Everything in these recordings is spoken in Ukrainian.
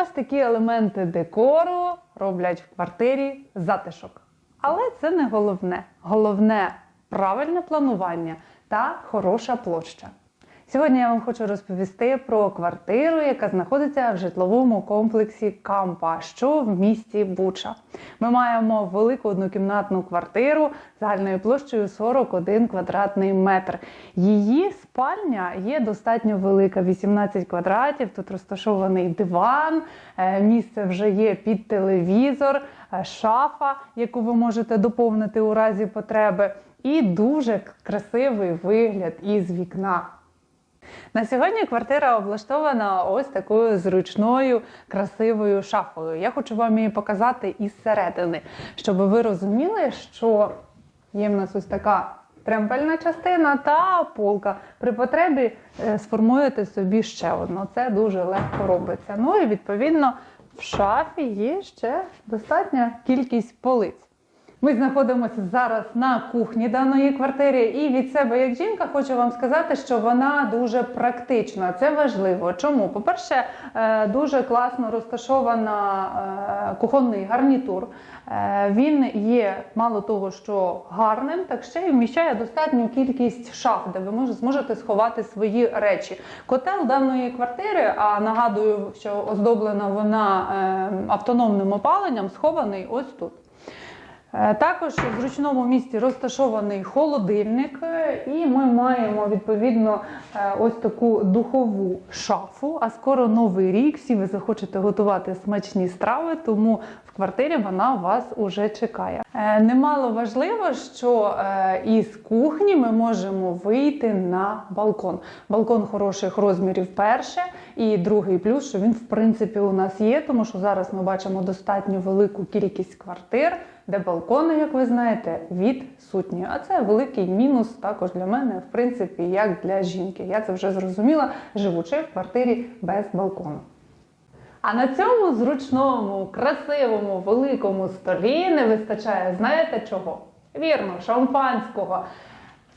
Ось такі елементи декору роблять в квартирі затишок. Але це не головне. Головне – правильне планування та хороша площа. Сьогодні я вам хочу розповісти про квартиру, яка знаходиться в житловому комплексі Кампа, що в місті Буча. Ми маємо велику однокімнатну квартиру загальною площею 41 квадратний метр. Її спальня є достатньо велика – 18 квадратів, тут розташований диван, місце вже є під телевізор, шафа, яку ви можете доповнити у разі потреби, і дуже красивий вигляд із вікна. На сьогодні квартира облаштована ось такою зручною, красивою шафою. Я хочу вам її показати із середини, щоб ви розуміли, що є в нас ось така тремпельна частина та полка. При потребі сформуєте собі ще одну. Це дуже легко робиться. Ну і відповідно в шафі є ще достатня кількість полиць. Ми знаходимося зараз на кухні даної квартири, і від себе як жінка хочу вам сказати, що вона дуже практична. Це важливо. Чому? По-перше, дуже класно розташована кухонний гарнітур. Він є мало того, що гарним, так ще й вміщає достатню кількість шаф, де ви зможете сховати свої речі. Котел даної квартири, а нагадую, що оздоблена вона автономним опаленням, схований ось тут. Також в зручному місці розташований холодильник, і ми маємо відповідно ось таку духову шафу, а скоро Новий рік, всі ви захочете готувати смачні страви, тому в квартирі вона вас уже чекає. Немало важливо, що із кухні ми можемо вийти на балкон. Балкон хороших розмірів перше, і другий плюс, що він в принципі у нас є, тому що зараз ми бачимо достатньо велику кількість квартир, де балкони, як ви знаєте, відсутні. А це великий мінус також для мене, в принципі, як для жінки. Я це вже зрозуміла, живучи в квартирі без балкону. А на цьому зручному, красивому, великому столі не вистачає, знаєте чого? Вірно, шампанського.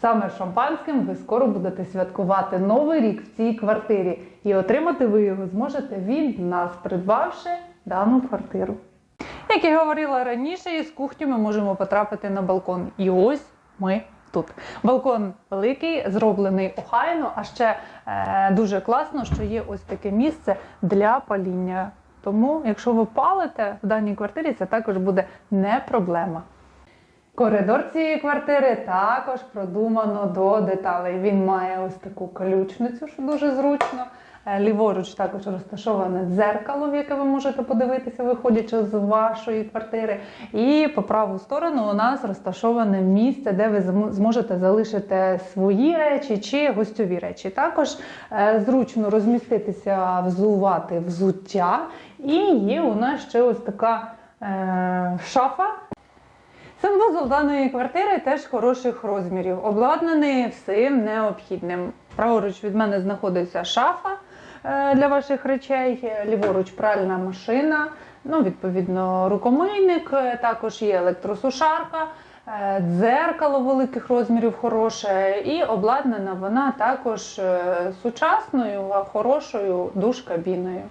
Саме шампанським ви скоро будете святкувати Новий рік в цій квартирі. І отримати ви його зможете від нас, придбавши дану квартиру. Як я говорила раніше, із кухні ми можемо потрапити на балкон. І ось ми тут. Балкон великий, зроблений охайно, а ще дуже класно, що є ось таке місце для паління. Тому, якщо ви палите в даній квартирі, це також буде не проблема. Коридор цієї квартири також продумано до деталей. Він має ось таку ключницю, що дуже зручно. Ліворуч також розташоване дзеркало, в яке ви можете подивитися, виходячи з вашої квартири. І по праву сторону у нас розташоване місце, де ви зможете залишити свої речі чи гостьові речі. Також зручно розміститися, взувати взуття. І є у нас ще ось така шафа. Санвузол даної квартири теж хороших розмірів, обладнаний всім необхідним. Праворуч від мене знаходиться шафа для ваших речей, ліворуч пральна машина, відповідно рукомийник, також є електросушарка, дзеркало великих розмірів хороше, і обладнана вона також сучасною, хорошою душ-кабіною.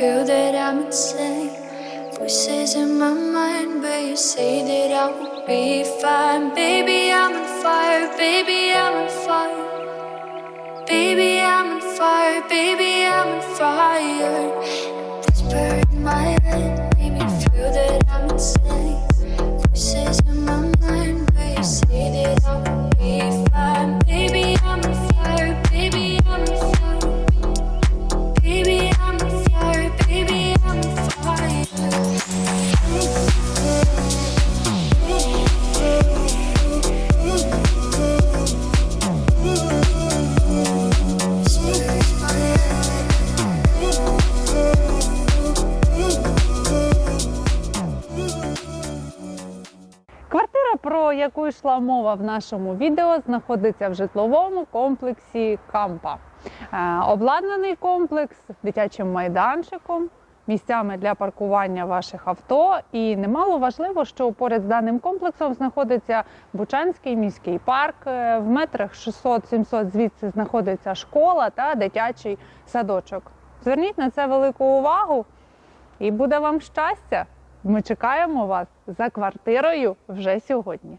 Feel that I'm insane. Voices in my mind, but you say that I will be fine. Baby, I'm on fire. Baby, I'm on fire. Baby, I'm on fire. Baby, I'm on fire. Whisper in my head, make me feel that I'm insane. Voices in my mind, but you say that I will be fine. Baby, I'm on fire. Baby, I'm on fire. Baby, I'm on fire. Baby, I'm on fire. Квартира, про яку йшла мова в нашому відео, знаходиться в житловому комплексі Кампа. Обладнаний комплекс дитячим майданчиком, місцями для паркування ваших авто. І немало важливо, що поряд з даним комплексом знаходиться Бучанський міський парк. В метрах 600-700 звідси знаходиться школа та дитячий садочок. Зверніть на це велику увагу і буде вам щастя! Ми чекаємо вас за квартирою вже сьогодні.